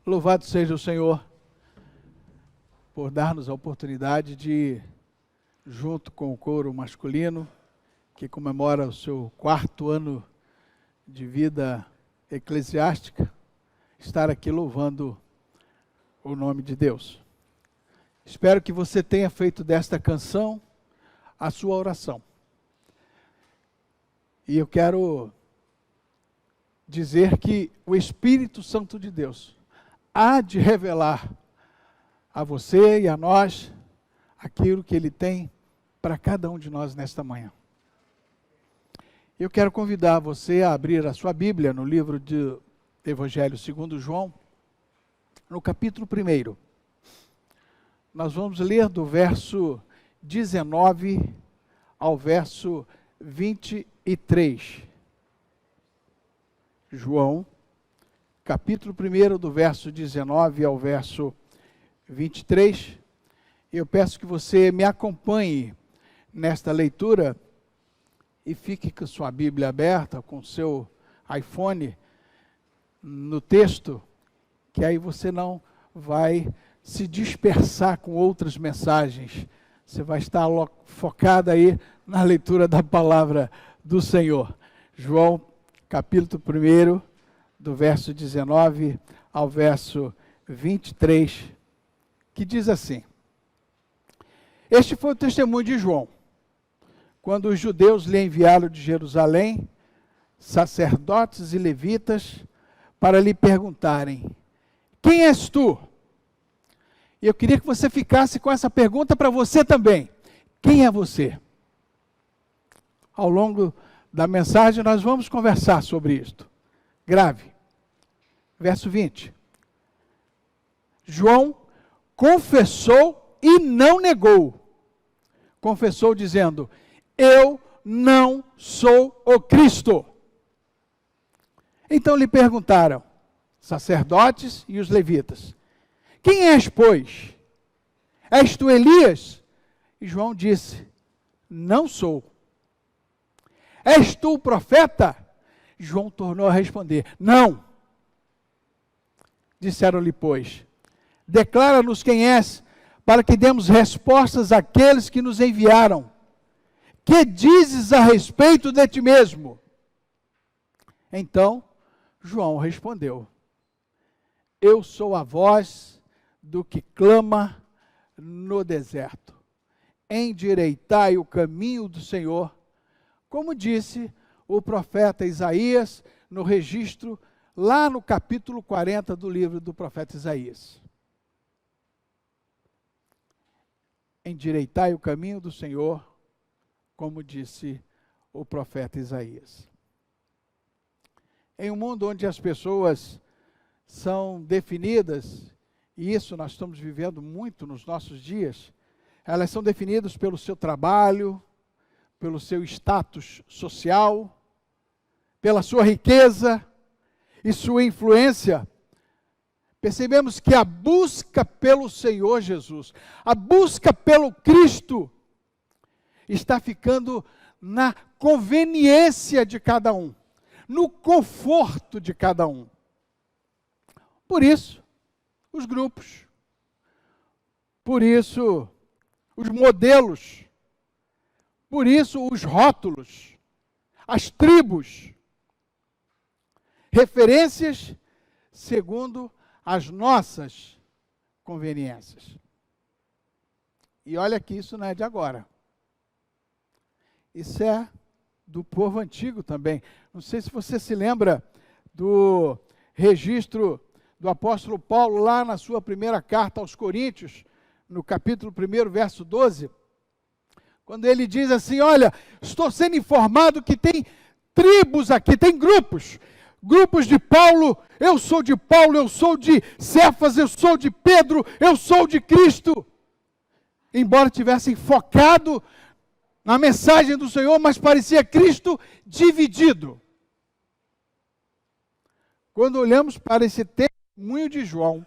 Louvado seja o Senhor por dar-nos a oportunidade de, junto com o coro masculino, que comemora o seu 4º ano de vida eclesiástica, estar aqui louvando o nome de Deus. Espero que você tenha feito desta canção a sua oração. E eu quero dizer que o Espírito Santo de Deus há de revelar a você e a nós aquilo que Ele tem para cada um de nós nesta manhã. Eu quero convidar você a abrir a sua Bíblia no livro do Evangelho segundo João, no capítulo 1. Nós vamos ler do verso 19 ao verso 23. João, capítulo 1, do verso 19 ao verso 23. Eu peço que você me acompanhe nesta leitura e fique com sua Bíblia aberta, com seu iPhone, no texto, que aí você não vai se dispersar com outras mensagens. Você vai estar focado aí na leitura da palavra do Senhor. João, capítulo 1, do verso 19 ao verso 23, que diz assim: Este foi o testemunho de João, quando os judeus lhe enviaram de Jerusalém sacerdotes e levitas para lhe perguntarem: Quem és tu? E eu queria que você ficasse com essa pergunta para você também. Quem é você? Ao longo da mensagem nós vamos conversar sobre isto. Grave. Verso 20. João confessou e não negou. Confessou dizendo: Eu não sou o Cristo. Então lhe perguntaram, sacerdotes e os levitas: Quem és, pois? És tu Elias? E João disse: Não sou. És tu o profeta? João tornou a responder: Não. Disseram-lhe, pois: Declara-nos quem és, para que demos respostas àqueles que nos enviaram. Que dizes a respeito de ti mesmo? Então João respondeu: Eu sou a voz do que clama no deserto. Endireitai o caminho do Senhor, como disse o profeta Isaías no registro, lá no capítulo 40 do livro do profeta Isaías. Endireitai o caminho do Senhor, como disse o profeta Isaías. Em um mundo onde as pessoas são definidas, e isso nós estamos vivendo muito nos nossos dias, elas são definidas pelo seu trabalho, pelo seu status social, pela sua riqueza e sua influência. Percebemos que a busca pelo Senhor Jesus, a busca pelo Cristo, está ficando na conveniência de cada um, no conforto de cada um. Por isso, os grupos, por isso, os modelos, por isso, os rótulos, as tribos, referências segundo as nossas conveniências. E olha que isso não é de agora. Isso é do povo antigo também. Não sei se você se lembra do registro do apóstolo Paulo lá na sua primeira carta aos Coríntios, no capítulo 1, verso 12, quando ele diz assim: olha, estou sendo informado que tem tribos aqui, tem grupos de Paulo, eu sou de Paulo, eu sou de Cefas, eu sou de Pedro, eu sou de Cristo. Embora tivessem focado na mensagem do Senhor, mas parecia Cristo dividido. Quando olhamos para esse testemunho de João,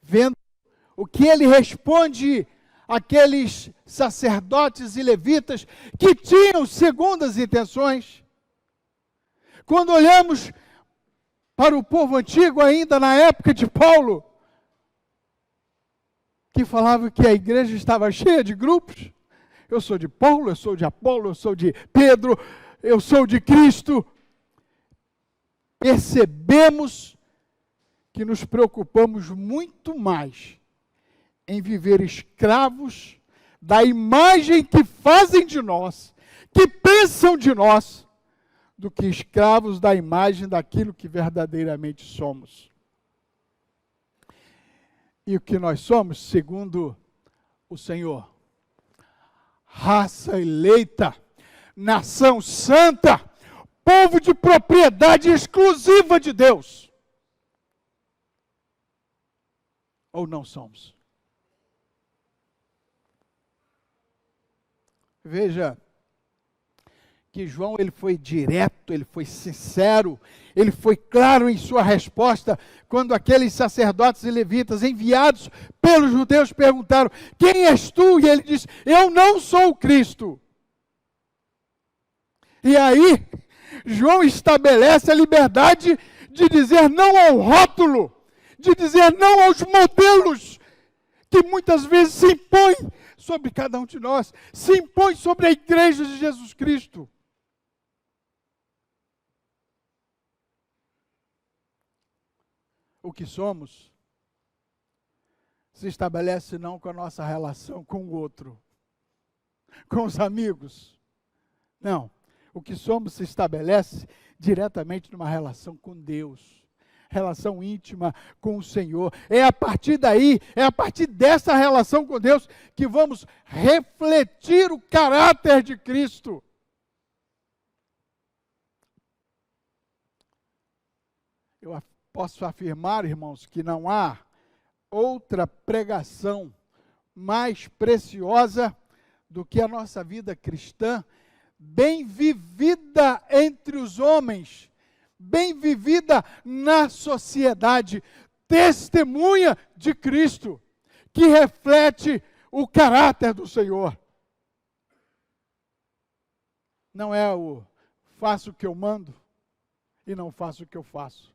vendo o que ele responde àqueles sacerdotes e levitas que tinham segundas intenções, Quando olhamos para o povo antigo, ainda na época de Paulo, que falava que a igreja estava cheia de grupos, eu sou de Paulo, eu sou de Apolo, eu sou de Pedro, eu sou de Cristo. Percebemos que nos preocupamos muito mais em viver escravos da imagem que fazem de nós, que pensam de nós, do que escravos da imagem daquilo que verdadeiramente somos. E o que nós somos, segundo o Senhor? Raça eleita, nação santa, povo de propriedade exclusiva de Deus. Ou não somos? Veja que João, ele foi direto, ele foi sincero, ele foi claro em sua resposta, quando aqueles sacerdotes e levitas enviados pelos judeus perguntaram: quem és tu? E ele disse: eu não sou o Cristo. E aí, João estabelece a liberdade de dizer não ao rótulo, de dizer não aos modelos, que muitas vezes se impõem sobre cada um de nós, se impõem sobre a igreja de Jesus Cristo. O que somos se estabelece não com a nossa relação com o outro, com os amigos. Não. O que somos se estabelece diretamente numa relação com Deus, relação íntima com o Senhor. É a partir daí, é a partir dessa relação com Deus que vamos refletir o caráter de Cristo. Eu posso afirmar, irmãos, que não há outra pregação mais preciosa do que a nossa vida cristã, bem vivida entre os homens, bem vivida na sociedade, testemunha de Cristo, que reflete o caráter do Senhor. Não é o faço o que eu mando e não faço o que eu faço.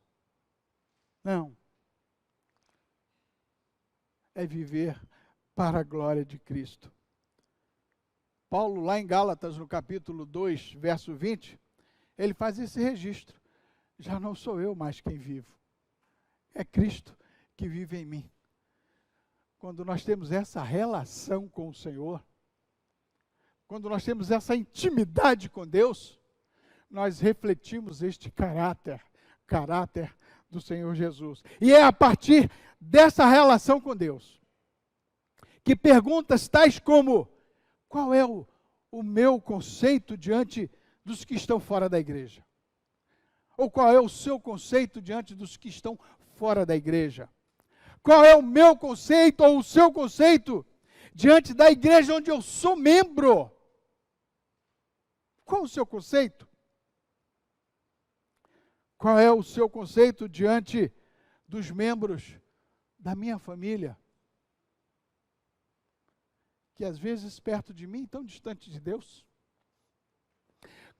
Não. É viver para a glória de Cristo. Paulo, lá em Gálatas, no capítulo 2, verso 20, ele faz esse registro. Já não sou eu mais quem vivo. É Cristo que vive em mim. Quando nós temos essa relação com o Senhor, quando nós temos essa intimidade com Deus, nós refletimos este caráter do Senhor Jesus. E é a partir dessa relação com Deus que perguntas tais como: qual é o meu conceito diante dos que estão fora da igreja? Ou qual é o seu conceito diante dos que estão fora da igreja? Qual é o meu conceito ou o seu conceito diante da igreja onde eu sou membro? Qual o seu conceito? Qual é o seu conceito diante dos membros da minha família? Que às vezes perto de mim, tão distante de Deus.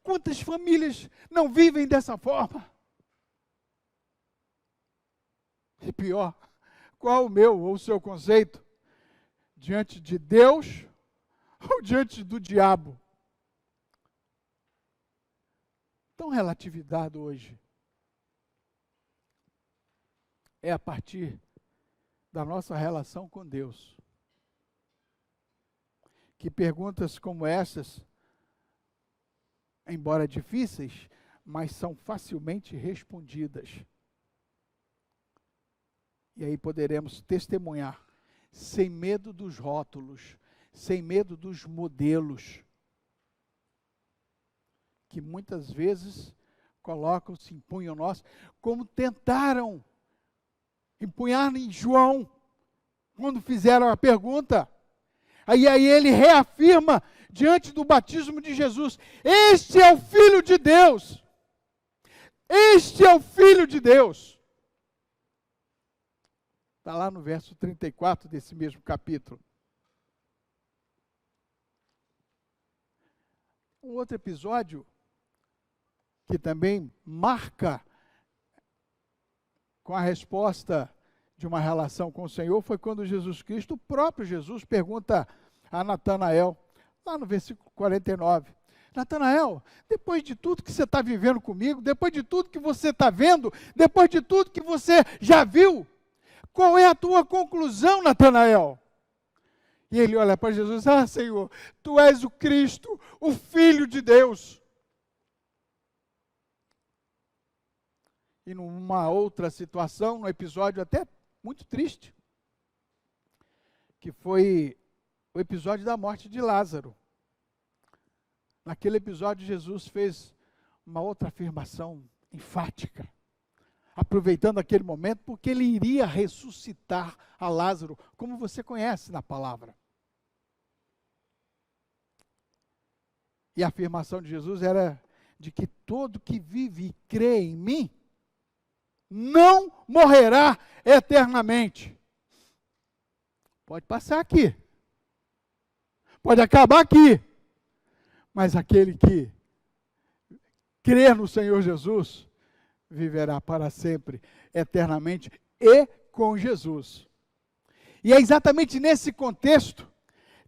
Quantas famílias não vivem dessa forma? E pior, qual o meu ou o seu conceito diante de Deus ou diante do diabo? Tão relativizado hoje. É a partir da nossa relação com Deus que perguntas como essas, embora difíceis, mas são facilmente respondidas. E aí poderemos testemunhar, sem medo dos rótulos, sem medo dos modelos, que muitas vezes colocam-se, empunham nós, como tentaram empunhar em João, quando fizeram a pergunta. Aí ele reafirma, diante do batismo de Jesus: este é o Filho de Deus. Este é o Filho de Deus. Está lá no verso 34 desse mesmo capítulo. Um outro episódio que também marca com a resposta de uma relação com o Senhor, foi quando Jesus Cristo, o próprio Jesus, pergunta a Natanael, lá no versículo 49, Natanael, depois de tudo que você está vivendo comigo, depois de tudo que você está vendo, depois de tudo que você já viu, qual é a tua conclusão, Natanael? E ele olha para Jesus, Senhor, tu és o Cristo, o Filho de Deus. E numa outra situação, num episódio até muito triste, que foi o episódio da morte de Lázaro. Naquele episódio, Jesus fez uma outra afirmação enfática, aproveitando aquele momento, porque ele iria ressuscitar a Lázaro, como você conhece na palavra. E a afirmação de Jesus era de que todo que vive e crê em mim, não morrerá eternamente. Pode passar aqui, pode acabar aqui, mas aquele que crer no Senhor Jesus, viverá para sempre, eternamente, e com Jesus. E é exatamente nesse contexto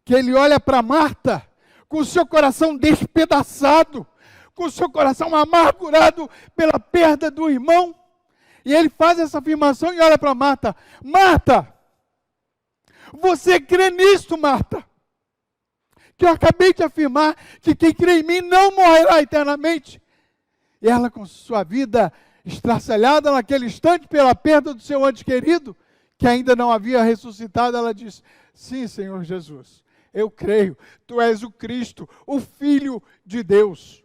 que ele olha para Marta, com o seu coração despedaçado, com o seu coração amargurado pela perda do irmão, e ele faz essa afirmação e olha para Marta, Marta, você crê nisto, Marta? Que eu acabei de afirmar que quem crê em mim não morrerá eternamente. E ela, com sua vida estraçalhada naquele instante pela perda do seu ente querido, que ainda não havia ressuscitado, ela diz, sim, Senhor Jesus, eu creio, tu és o Cristo, o Filho de Deus.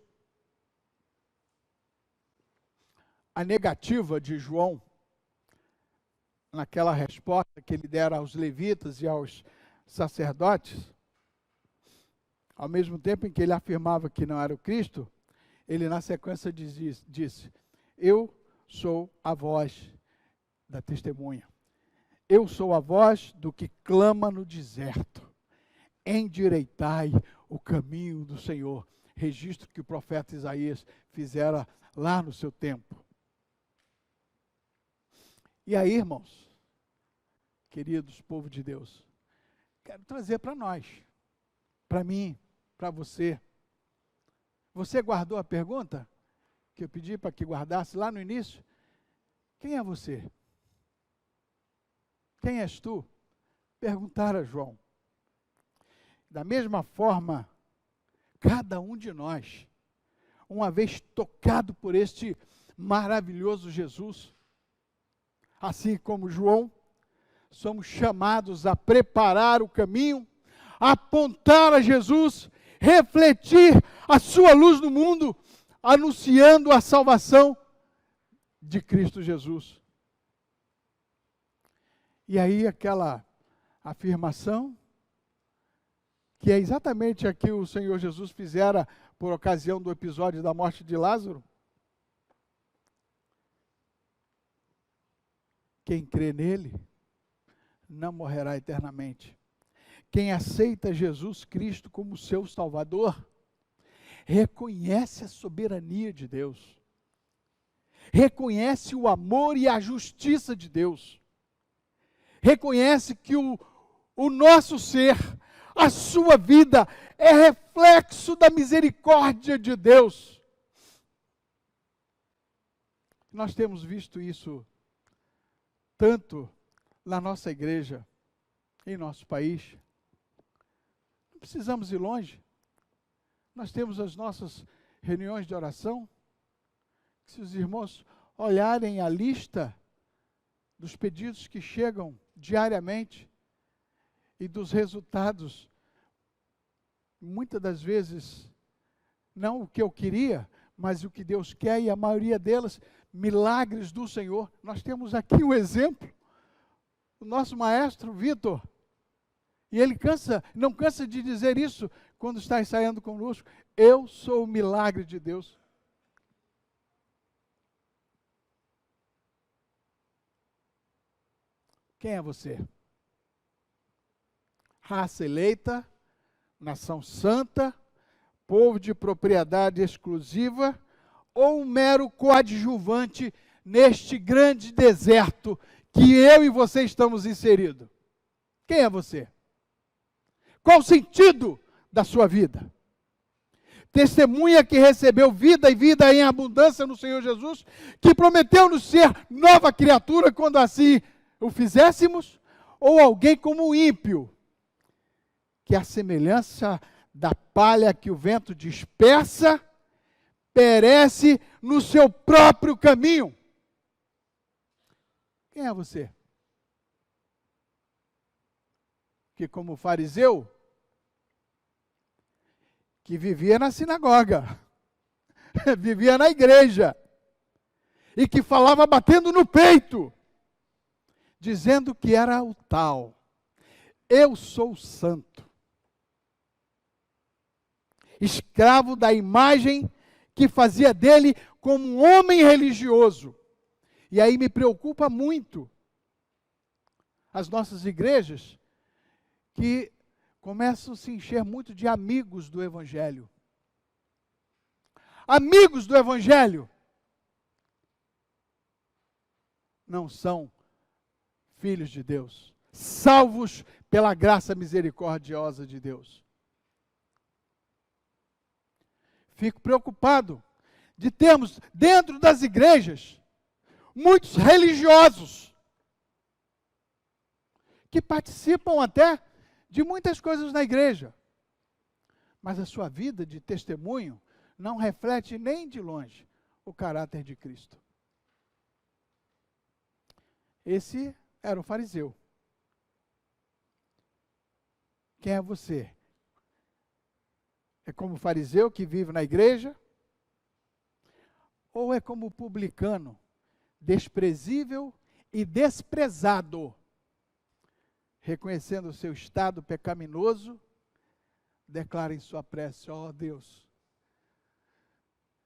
A negativa de João, naquela resposta que ele dera aos levitas e aos sacerdotes, ao mesmo tempo em que ele afirmava que não era o Cristo, ele na sequência disse, eu sou a voz da testemunha. Eu sou a voz do que clama no deserto. Endireitai o caminho do Senhor. Registro que o profeta Isaías fizera lá no seu tempo. E aí, irmãos, queridos, povo de Deus, quero trazer para nós, para mim, para você. Você guardou a pergunta que eu pedi para que guardasse lá no início? Quem é você? Quem és tu? Perguntara João. Da mesma forma, cada um de nós, uma vez tocado por este maravilhoso Jesus, assim como João, somos chamados a preparar o caminho, a apontar a Jesus, refletir a sua luz no mundo, anunciando a salvação de Cristo Jesus. E aí aquela afirmação, que é exatamente a que o Senhor Jesus fizera por ocasião do episódio da morte de Lázaro. Quem crê nele, não morrerá eternamente. Quem aceita Jesus Cristo como seu Salvador, reconhece a soberania de Deus, reconhece o amor e a justiça de Deus, reconhece que o nosso ser, a sua vida, é reflexo da misericórdia de Deus. Nós temos visto isso tanto na nossa igreja, em nosso país. Não precisamos ir longe. Nós temos as nossas reuniões de oração. Se os irmãos olharem a lista dos pedidos que chegam diariamente e dos resultados, muitas das vezes, não o que eu queria, mas o que Deus quer, e a maioria delas, milagres do Senhor. Nós temos aqui o exemplo, o nosso maestro Vitor, e ele não cansa de dizer isso quando está ensaiando conosco, eu sou o milagre de Deus. Quem é você? Raça eleita, nação santa, povo de propriedade exclusiva, ou um mero coadjuvante neste grande deserto que eu e você estamos inseridos? Quem é você? Qual o sentido da sua vida? Testemunha que recebeu vida e vida em abundância no Senhor Jesus, que prometeu-nos ser nova criatura quando assim o fizéssemos? Ou alguém como o ímpio, que a semelhança da palha que o vento dispersa, perece no seu próprio caminho? Quem é você? Que como fariseu, que vivia na sinagoga, vivia na igreja, e que falava batendo no peito, dizendo que era o tal, eu sou santo, escravo da imagem que fazia dele como um homem religioso. E aí me preocupa muito as nossas igrejas, que começam a se encher muito de amigos do Evangelho. Amigos do Evangelho não são filhos de Deus, salvos pela graça misericordiosa de Deus. Fico preocupado de termos dentro das igrejas muitos religiosos que participam até de muitas coisas na igreja, mas a sua vida de testemunho não reflete nem de longe o caráter de Cristo. Esse era o fariseu. Quem é você? É como o fariseu que vive na igreja? Ou é como o publicano, desprezível e desprezado, reconhecendo o seu estado pecaminoso, declara em sua prece: ó Deus,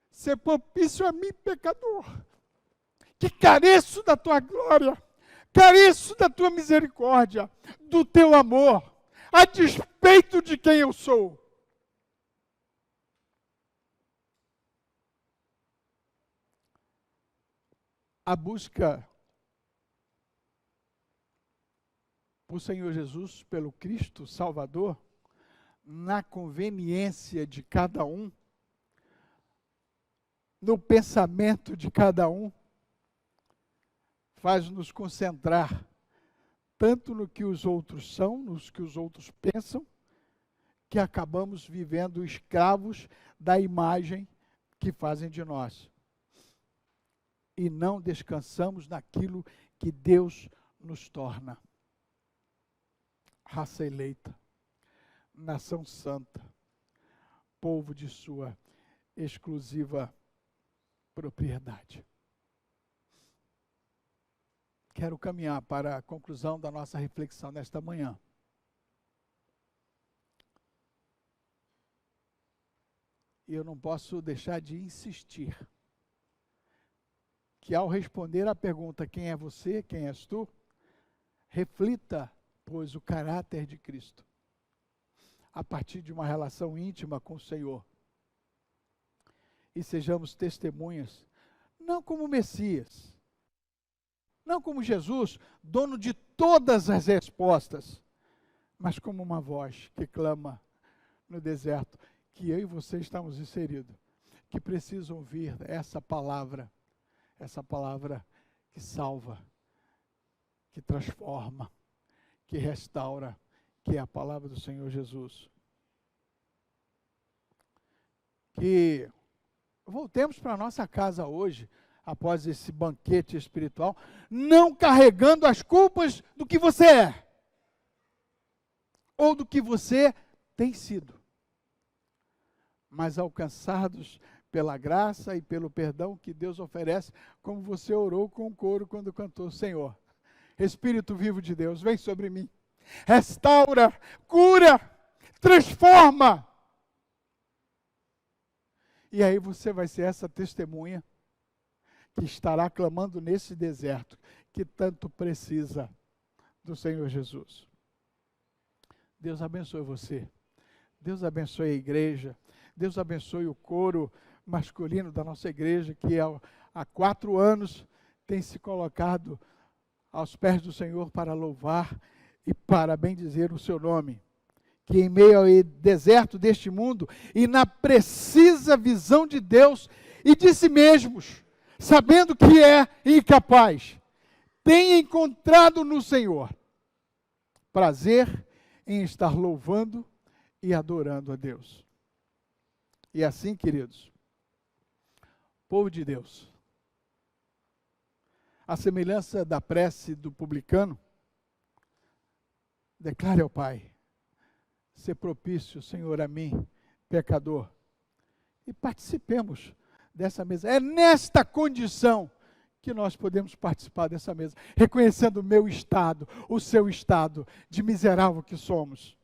ser propício a mim, pecador, que careço da tua glória, careço da tua misericórdia, do teu amor, a despeito de quem eu sou. A busca por Senhor Jesus, pelo Cristo Salvador, na conveniência de cada um, no pensamento de cada um, faz-nos concentrar tanto no que os outros são, nos que os outros pensam, que acabamos vivendo escravos da imagem que fazem de nós. E não descansamos naquilo que Deus nos torna. Raça eleita, nação santa, povo de sua exclusiva propriedade. Quero caminhar para a conclusão da nossa reflexão nesta manhã. E eu não posso deixar de insistir que ao responder à pergunta: quem é você, quem és tu? Reflita, pois, o caráter de Cristo, a partir de uma relação íntima com o Senhor. E sejamos testemunhas, não como Messias, não como Jesus, dono de todas as respostas, mas como uma voz que clama no deserto, que eu e você estamos inseridos, que precisam ouvir essa palavra que salva, que transforma, que restaura, que é a palavra do Senhor Jesus. Que voltemos para a nossa casa hoje, após esse banquete espiritual, não carregando as culpas do que você é, ou do que você tem sido, mas alcançados pela graça e pelo perdão que Deus oferece, como você orou com o coro quando cantou: Senhor, Espírito vivo de Deus, vem sobre mim, restaura, cura, transforma. E aí você vai ser essa testemunha que estará clamando nesse deserto, que tanto precisa do Senhor Jesus. Deus abençoe você, Deus abençoe a igreja, Deus abençoe o coro masculino da nossa igreja, que há 4 anos tem se colocado aos pés do Senhor para louvar e para bendizer o seu nome. Que em meio ao deserto deste mundo e na precisa visão de Deus e de si mesmos, sabendo que é incapaz, tem encontrado no Senhor prazer em estar louvando e adorando a Deus. E assim, queridos, povo de Deus, a semelhança da prece do publicano, declare ao Pai: ser propício, Senhor, a mim, pecador, e participemos dessa mesa. É nesta condição que nós podemos participar dessa mesa, reconhecendo o meu estado, o seu estado de miserável que somos.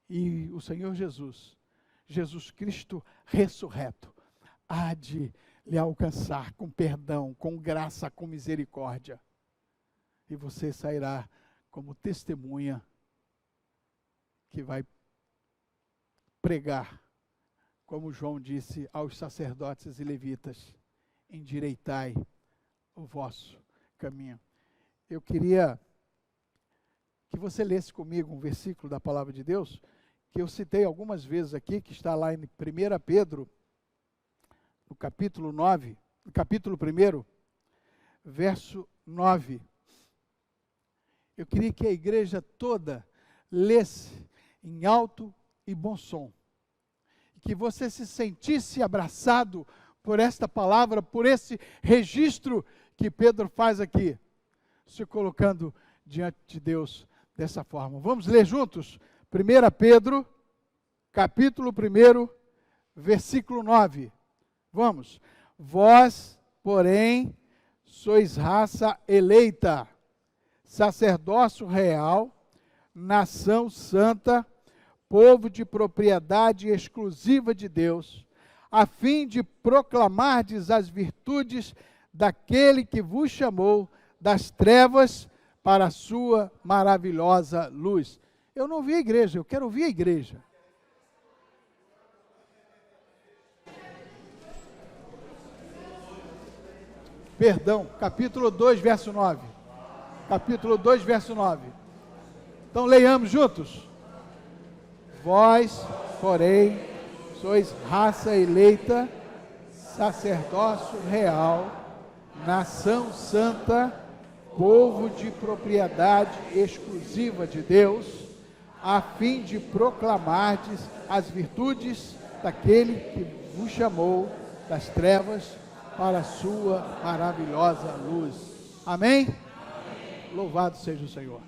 E o Senhor Jesus, Jesus Cristo ressurreto, há de lhe alcançar com perdão, com graça, com misericórdia. E você sairá como testemunha que vai pregar, como João disse aos sacerdotes e levitas: endireitai o vosso caminho. Eu queria que você lesse comigo um versículo da palavra de Deus, que eu citei algumas vezes aqui, que está lá em 1 Pedro, no capítulo 9, no capítulo 1, verso 9. Eu queria que a igreja toda lesse em alto e bom som, e que você se sentisse abraçado por esta palavra, por esse registro que Pedro faz aqui, se colocando diante de Deus dessa forma. Vamos ler juntos? 1 Pedro, capítulo 1, versículo 9. Vamos. Vós, porém, sois raça eleita, sacerdócio real, nação santa, povo de propriedade exclusiva de Deus, a fim de proclamardes as virtudes daquele que vos chamou das trevas para a sua maravilhosa luz. Eu não vi a igreja, eu quero ouvir a igreja. Perdão, capítulo 2, verso 9. Capítulo 2, verso 9. Então leiamos juntos. Vós, porém, sois raça eleita, sacerdócio real, nação santa, povo de propriedade exclusiva de Deus, a fim de proclamardes as virtudes daquele que vos chamou das trevas para a sua maravilhosa luz. Amém? Louvado seja o Senhor.